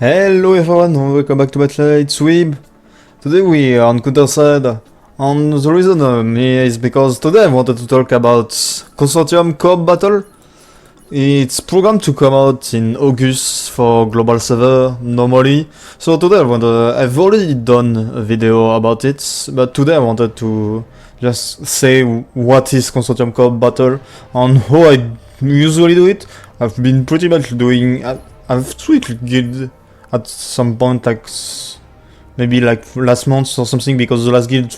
Hello everyone, welcome back to Battle Swib. Today we are on Counter side, and the reason is because today I wanted to talk about Consortium Coop battle. It's programmed to come out in August for global server normally. So today I've already done a video about it, but today I wanted to just say what is Consortium Coop battle and how I usually do it. I've been pretty much doing. I've tweaked guild at some point, like maybe like last month or something, because the last guild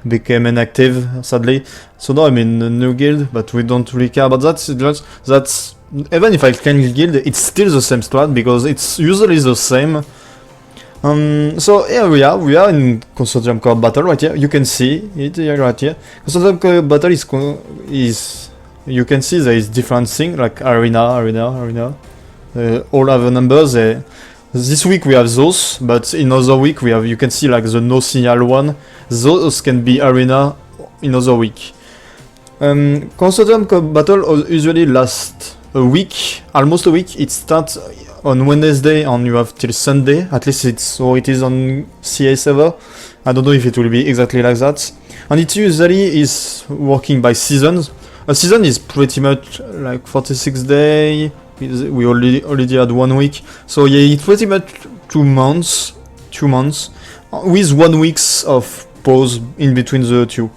became inactive, sadly. So now I'm in a new guild, but we don't really care about that. That's even if I change guild, it's still the same strat because it's usually the same. So here we are in Consortium Coop battle right here. You can see it here, right here. Consortium Coop battle is you can see there is different things like arena. All have numbers. This week we have those, but in other week we have, you can see like the no signal one. Those can be arena in other week. Consortium Coop battle usually lasts a week, almost a week. It starts on Wednesday and you have till Sunday. At least it's how it is on CA server. I don't know if it will be exactly like that. And it usually is working by seasons. A season is pretty much like 46 days. We already had 1 week, so yeah, it's pretty much 2 months, with 1 week of pause in between the two.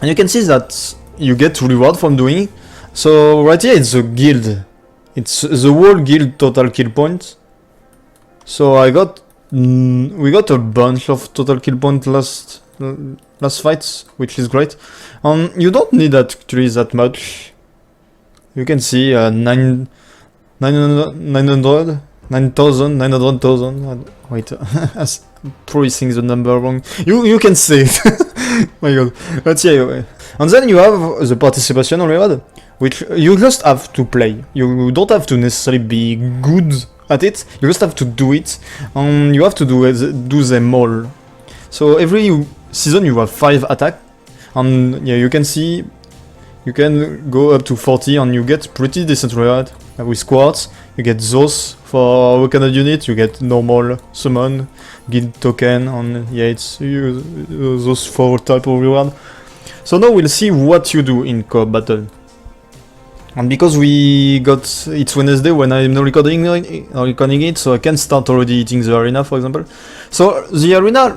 And you can see that you get reward from doing. So right here it's the guild, it's the whole guild total kill point. So we got a bunch of total kill point last fights, which is great. You don't need actually that much. You can see 900,000. Wait, I'm probably saying the number wrong. You can say it. My god. But yeah, and then you have the participation reward, which you just have to play. You don't have to necessarily be good at it. You just have to do it, and you have to do them all. So every season you have 5 attacks, and yeah, you can see. You can go up to 40 and you get pretty decent reward. With squads, you get those for weakened unit, you get normal summon, guild token, and yeah, it's those 4 type of reward. So now we'll see what you do in co-op battle. And because it's Wednesday when I'm recording it, so I can start already eating the arena, for example. So the arena,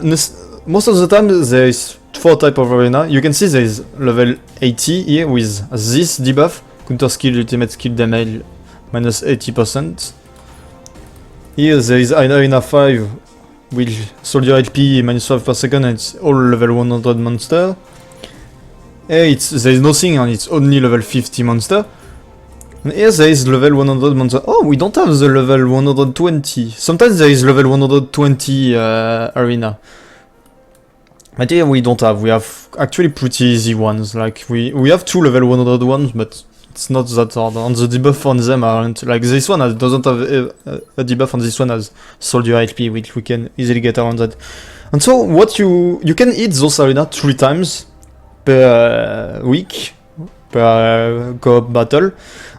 most of the time there is 4 type of arena. You can see there is level 80 here with this debuff, counter skill, ultimate skill damage minus 80%. Here there is arena 5 with soldier HP minus 5 per second, and it's all level 100 monster. Here there is nothing and it's only level 50 monster. And here there is level 100 monster. Oh, we don't have the level 120. Sometimes there is level 120 arena. But here we don't have. We have actually pretty easy ones. Like we have 2 level 100 ones, but it's not that hard. And the debuff on them aren't like this one doesn't have a debuff, and this one has soldier HP, which we can easily get around that. And so what you can hit those arena 3 times per week per co-op battle,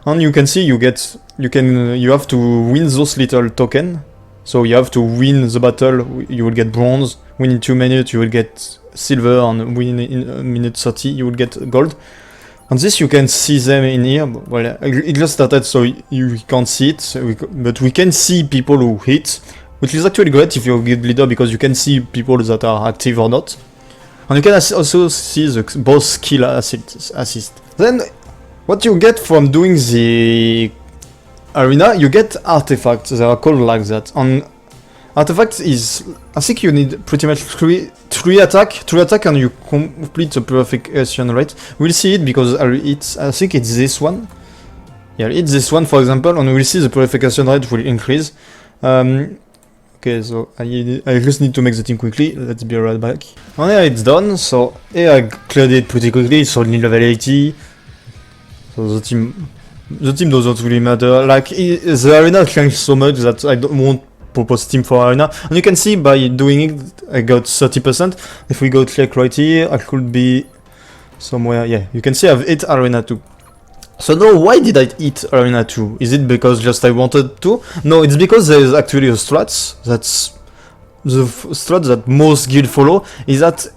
and you can see you have to win those little token. So you have to win the battle, you will get bronze, win in 2 minutes, you will get silver, and win in a minute 30, you will get gold. And this you can see them in here. Well, it just started so you can't see it, but we can see people who hit, which is actually great if you're a guild leader because you can see people that are active or not. And you can also see both skill assist. Then, what you get from doing the arena, you get artifacts. They are called like that. And artifacts is, I think you need pretty much 3 attack and you complete the purification rate. We'll see it because I think it's this one. Yeah, it's this one for example, and we'll see the purification rate will increase. Okay, so I just need to make the team quickly. Let's be right back. And yeah, it's done. So here I cleared it pretty quickly. It's only level 80. So the team doesn't really matter. Like the arena changed so much that I don't want propose team for arena. And you can see by doing it, I got 30%. If we go click right here, I could be somewhere. Yeah, you can see I have 8 arena too. So now, why did I hit Arena 2? Is it because just I wanted to? No, it's because there is actually a strat that's the strat that most guild follow, is that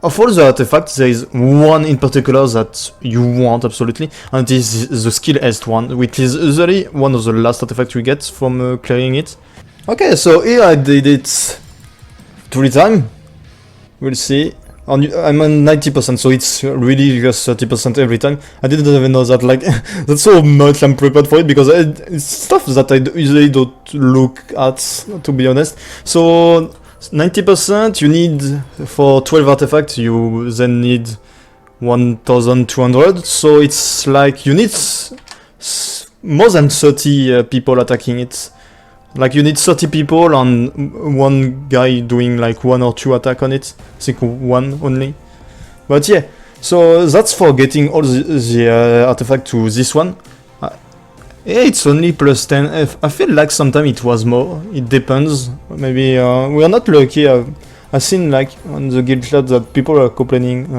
of all the artifacts, there is one in particular that you want absolutely, and it is the skill est one, which is usually one of the last artifacts we get from clearing it. Okay, so here I did it 3 times. We'll see. I'm on 90%, so it's really just 30% every time. I didn't even know that, like, that's so much I'm prepared for it, because it's stuff that I usually don't look at, to be honest. So 90% you need, for 12 artifacts, you then need 1200, so it's like you need more than 30 people attacking it. Like you need 30 people and one guy doing like 1 or 2 attack on it. I think 1 only. But yeah, so that's for getting all the artifact to this one. Yeah, it's only plus 10. I feel like sometimes it was more. It depends. Maybe we are not lucky. I've seen like on the guild chat that people are complaining.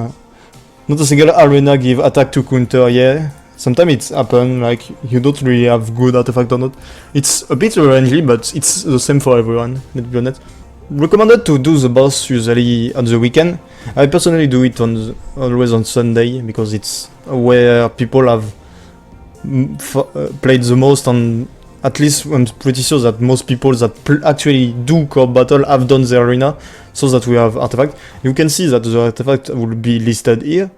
Not a single arena give attack to counter. Yeah. Sometimes it's happen, like, you don't really have good artifact or not. It's a bit rangy, but it's the same for everyone, let's be honest. Recommended to do the boss usually on the weekend. I personally do it always on Sunday, because it's where people have played the most, and at least I'm pretty sure that most people that actually do co-op battle have done the arena, so that we have artifact. You can see that the artifact will be listed here.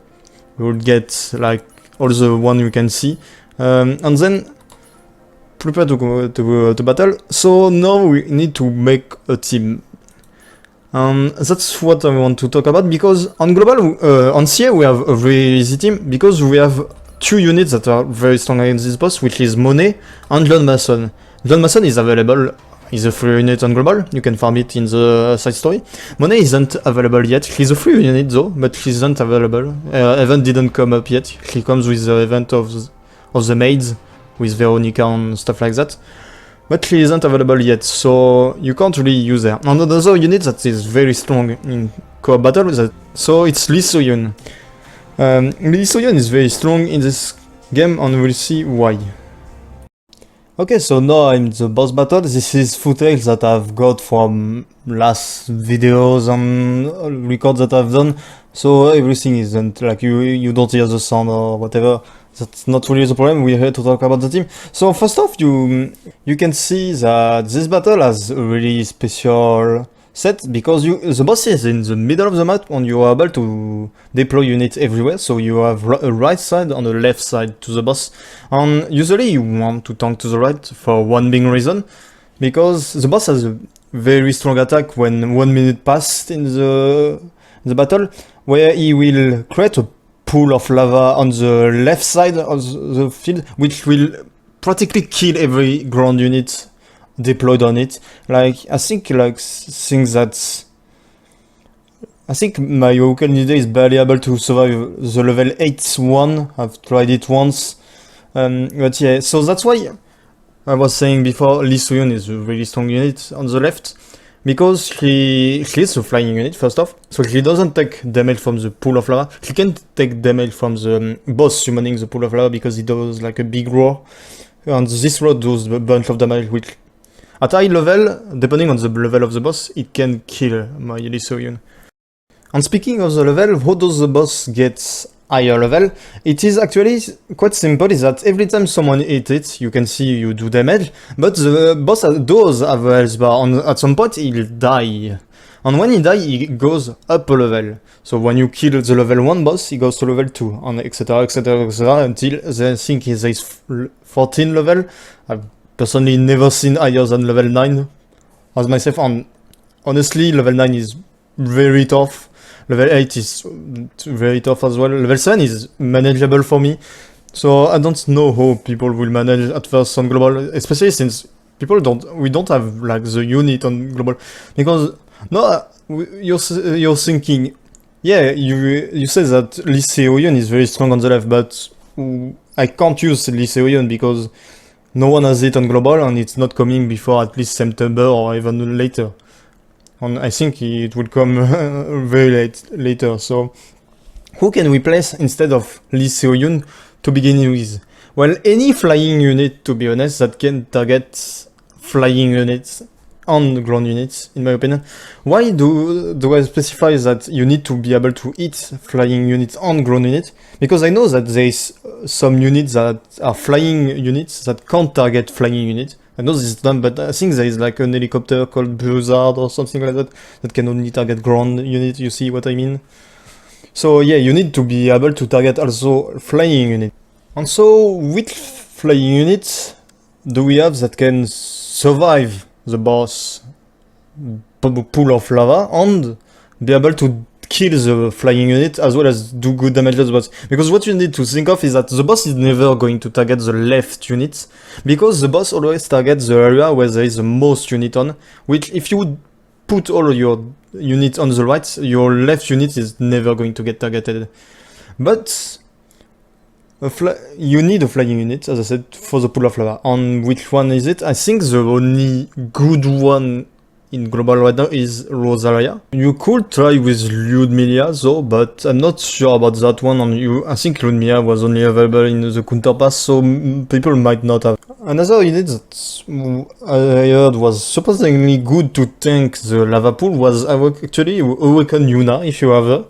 We will get, like, all the one you can see, and then prepare to go to battle. So now we need to make a team. That's what I want to talk about, because on global, on CA we have a very easy team, because we have 2 units that are very strong against this boss, which is Monet and John Mason. John Mason is available. He's a free unit on global, you can farm it in the side story. Monet isn't available yet, he's a free unit though, but he isn't available. Event didn't come up yet, he comes with the event of the maids, with Veronica and stuff like that. But he isn't available yet, so you can't really use her. And another unit that is very strong in co-op battle, so it's Lee So-Yun. Lee So-Yun is very strong in this game, and we'll see why. Okay, so now I'm the boss battle. This is footage that I've got from last videos and records that I've done. So everything isn't like you don't hear the sound or whatever. That's not really the problem. We're here to talk about the team. So first off, you can see that this battle has a really special set, because the boss is in the middle of the map and you are able to deploy units everywhere, so you have a right side and a left side to the boss, and usually you want to tank to the right for one big reason, because the boss has a very strong attack when 1 minute passed in the battle, where he will create a pool of lava on the left side of the field, which will practically kill every ground unit deployed on it. Like, I think my Ukon is barely able to survive the level 8 one. I've tried it once, but yeah, so that's why I was saying before Lee So-Yun is a really strong unit on the left, because he is a flying unit first off, so he doesn't take damage from the pool of lava. He can take damage from the boss summoning the pool of lava, because he does like a big roar, and this roar does a bunch of damage, which at high level, depending on the level of the boss, it can kill my Lee So-Yun. And speaking of the level, how does the boss get higher level? It is actually quite simple, is that every time someone hits it, you can see you do damage, but the boss does have a health bar, and at some point he'll die. And when he dies, he goes up a level. So when you kill the level 1 boss, he goes to level 2, and etc, etc, etc, until I think he is 14 level. I've personally never seen higher than level 9 as myself, and honestly level 9 is very tough. Level 8 is very tough as well. Level 7 is manageable for me, so I don't know how people will manage at first on global, especially since we don't have like the unit on global, because no, you're thinking, yeah, you say that Lee So-Yun is very strong on the left, but I can't use Lee So-Yun because no one has it on global, and it's not coming before at least September or even later. And I think it will come very later. So who can we place instead of Lee Seo-yoon to begin with? Well, any flying unit, to be honest, that can target flying units on ground units, in my opinion. Why do I specify that you need to be able to hit flying units on ground units? Because I know that there's some units that are flying units that can't target flying units. I know this is done, but I think there is like an helicopter called Blizzard or something like that that can only target ground units, you see what I mean? So yeah, you need to be able to target also flying units. And so, which flying units do we have that can survive the boss pool of lava and be able to kill the flying unit as well as do good damage to the boss? Because what you need to think of is that the boss is never going to target the left units, because the boss always targets the area where there is the most unit on, which if you would put all your units on the right, your left unit is never going to get targeted. But you need a flying unit, as I said, for the pool of lava. On which one is it? I think the only good one in global right now is Rosaria. You could try with Ludmilla though, but I'm not sure about that one. I think Ludmilla was only available in the counter pass, so people might not have. Another unit that I heard was surprisingly good to tank the lava pool was actually Awaken Yuna, if you have her.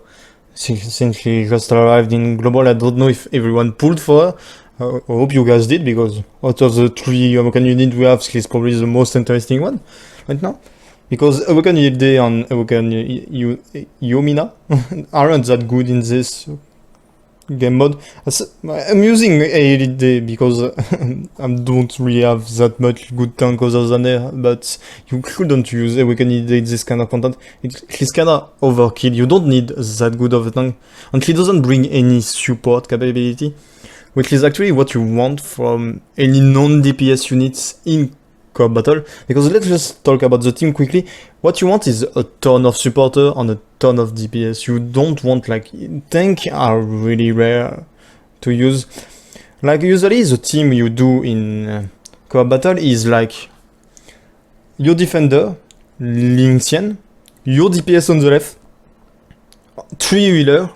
Since she just arrived in global, I don't know if everyone pulled for her. I hope you guys did, because out of the 3 Awaken units we have, she's probably the most interesting one right now. Because Awaken Yilde and Awaken Yomina aren't that good in this game mode. I'm using Yilde because I don't really have that much good tank other than her, but you shouldn't use Awaken Yilde in this kind of content. She's kinda overkill, you don't need that good of a tank, and she doesn't bring any support capability, which is actually what you want from any non-DPS units in co-op battle. Because let's just talk about the team quickly. What you want is a ton of supporter and a ton of DPS. You don't want, like, tank are really rare to use. Like, usually the team you do in co-op battle is like your defender, Ling Xian, your DPS on the left, 3 healer,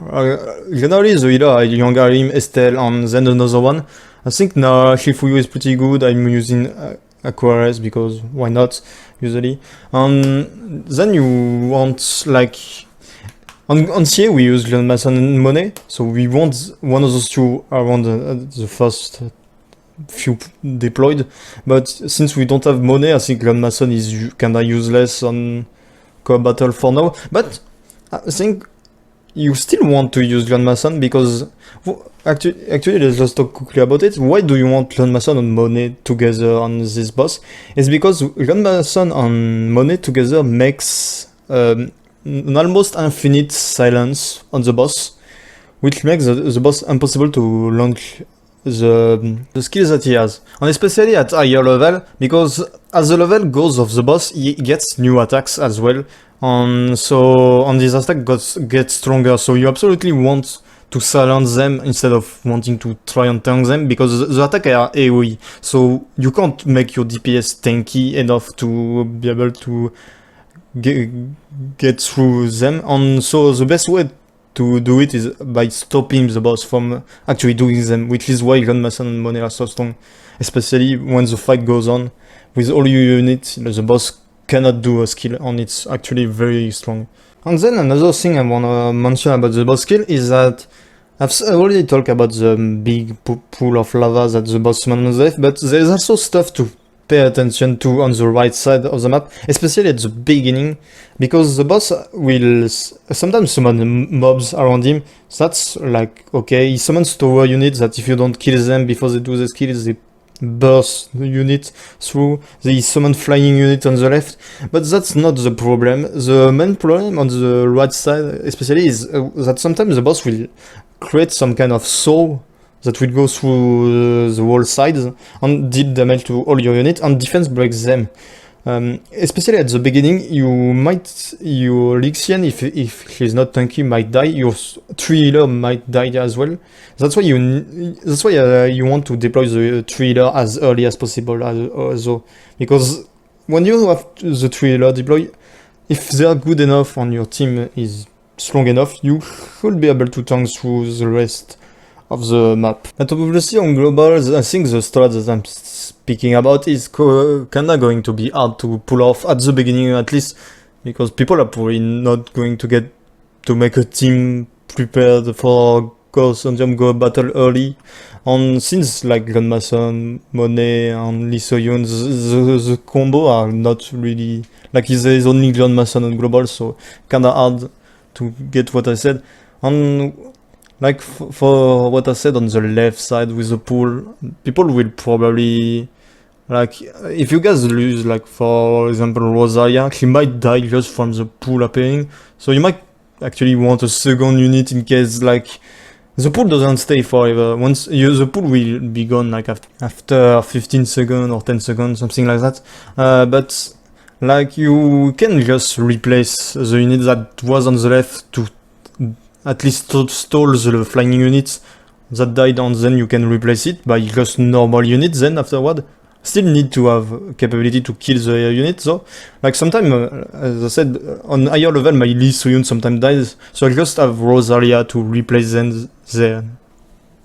generally the healer are Yang Arim, Estelle, and then another one. I think now Shifuyu is pretty good. I'm using Aquarius because why not, usually. And then you want, like, on CA we use Grandmason and Monet, so we want one of those two around the first few deployed. But since we don't have Monet, I think Grandmason is kinda useless on co-op battle for now. But I think you still want to use Grandmason because actually let's just talk quickly about it. Why do you want Grandmason and Monet together on this boss? It's because Grandmason and Monet together makes an almost infinite silence on the boss, which makes the boss impossible to launch the skills that he has, and especially at higher level, because as the level goes of the boss, he gets new attacks as well, and this attack gets stronger, so you absolutely want to silence them instead of wanting to try and tank them, because the attack are AoE, so you can't make your DPS tanky enough to be able to get through them, and so the best way to do it is by stopping the boss from actually doing them, which is why Grandmason and Monet are so strong, especially when the fight goes on. With all your units, the boss cannot do a skill, and it's actually very strong. And then another thing I wanna mention about the boss skill is that I've already talked about the big pool of lava that the boss summons left, but there's also stuff to pay attention to on the right side of the map, especially at the beginning, because the boss will sometimes summon mobs around him. So that's like, okay, he summons tower units that if you don't kill them before they do the skills, they burst the unit through. They summon flying unit on the left, but that's not the problem. The main problem on the right side especially is that sometimes the boss will create some kind of saw that will go through the wall sides and deal damage to all your units, and defense breaks them. Especially at the beginning, your Lixian, if she's not tanky, might die. Your 3 healer might die as well. That's why you want to deploy the 3 healer as early as possible, also, because when you have the 3 healer deploy, if they are good enough and your team is strong enough, you should be able to tank through the rest of the map. And obviously on global, I think the strat that I'm speaking about is kinda going to be hard to pull off at the beginning at least, because people are probably not going to get to make a team prepared for Consortium Go battle early. And since like Grandmason, Monet, and Lisoyun, the combo are not really like there is only Grandmason on global, so kinda hard to get what I said. And like for what I said on the left side with the pool, people will probably like if you guys lose like for example Rosalia, she might die just from the pool appearing. So you might actually want a second unit in case like the pool doesn't stay forever. Once the pool will be gone like after 15 seconds or 10 seconds, something like that. But like you can just replace the unit that was on the left to at least stall the flying units that died, and then you can replace it by just normal units then afterward. Still need to have capability to kill the unit though. Like sometimes, as I said, on higher level my Lee Suyun sometimes dies, so I just have Rosalia to replace them there.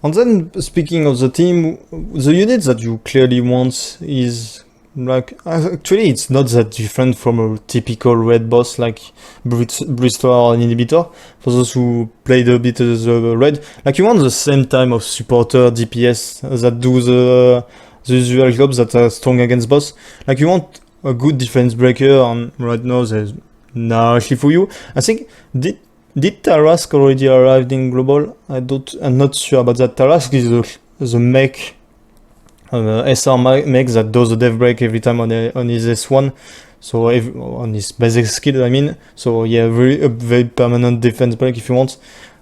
And then speaking of the team, the unit that you clearly want is like, actually it's not that different from a typical red boss like Brister or Inhibitor. For those who played a bit of the red, like you want the same time of supporter DPS that do the usual jobs that are strong against boss. Like you want a good defense breaker, and right now there's Shifuyu. I think did Tarask already arrived in global? I'm not sure about that. Tarask is the mech, SR mech that does the death break every time on his S1. So on his basic skill, I mean. So yeah, a very permanent defense break if you want.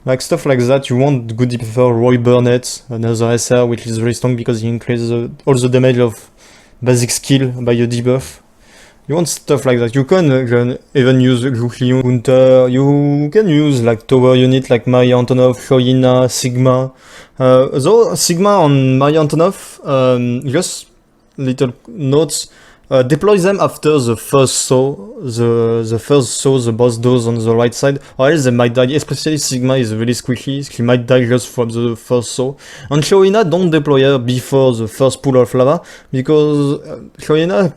Like stuff like that, you want good DPS. Roy Burnett, another SR, which is very strong because he increases all the damage of basic skill by a debuff. You want stuff like that. You can even use Lucian, Gunter. You can use like tower unit like Maria Antonov, Shoyina, Sigma. Though Sigma on Maria Antonov, just little notes. Deploy them after the first saw, the boss does on the right side, or else they might die. Especially Sigma is really squishy, she might die just from the first saw. And Shoina, don't deploy her before the first pool of lava, because Shoina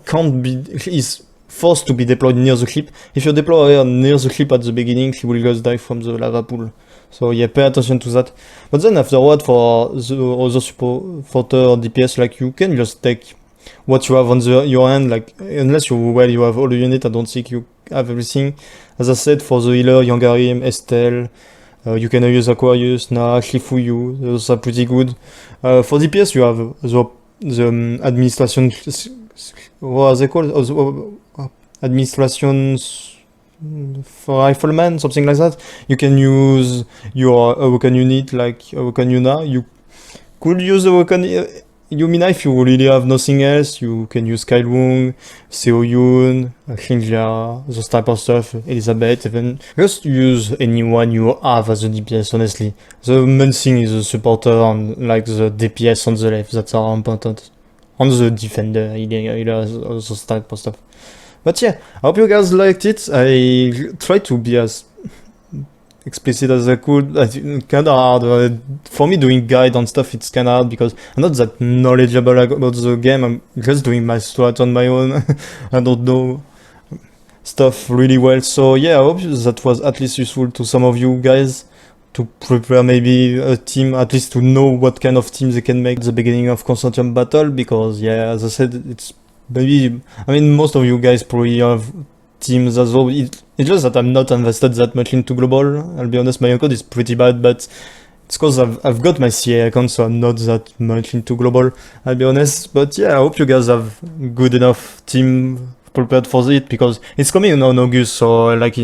is forced to be deployed near the clip. If you deploy her near the clip at the beginning, she will just die from the lava pool. So yeah, pay attention to that. But then afterward, for the other supporter or DPS, like you can just take what you have on your hand, like unless you have all the unit, I don't think you have everything. As I said, for the healer, Yangarim, Estelle, you can use Aquarius, Na, Shifuyu, those are pretty good. For DPS you have the administration, what are they called? Administration for Rifleman, something like that. You can use your Awoken unit like Awoken Yuna. You could use Awoken Yumina if you really have nothing else. You can use Kailung, Seoyun, Shinja, those type of stuff, Elizabeth even. Just use anyone you have as a DPS, honestly. The main thing is the supporter and like the DPS on the left, that's are important. On the defender, those type of stuff. But yeah, I hope you guys liked it. I tried to be as explicit as I could. Kinda hard. For me, doing guide and stuff, it's kinda hard because I'm not that knowledgeable about the game. I'm just doing my strat on my own. I don't know stuff really well. So yeah, I hope that was at least useful to some of you guys to prepare maybe a team, at least to know what kind of teams they can make at the beginning of Consortium battle. Because yeah, as I said, it's maybe, I mean, most of you guys probably have teams as well. It's just that I'm not invested that much into global. I'll be honest, my code is pretty bad, but it's cause I've got my CA account, so I'm not that much into global, I'll be honest. But yeah, I hope you guys have good enough team prepared for it, because it's coming on August, so like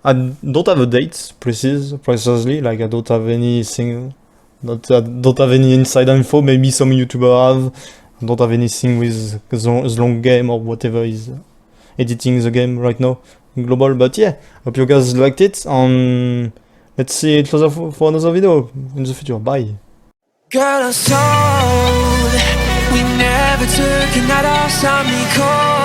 I don't have a date precisely, like I don't have anything, I don't have any inside info. Maybe some YouTuber have. I don't have anything with the long game or whatever is editing the game right now in global. But yeah, hope you guys liked it, and let's see each other for another video in the future. Bye. Girl, I was told we never took a night off, something cold.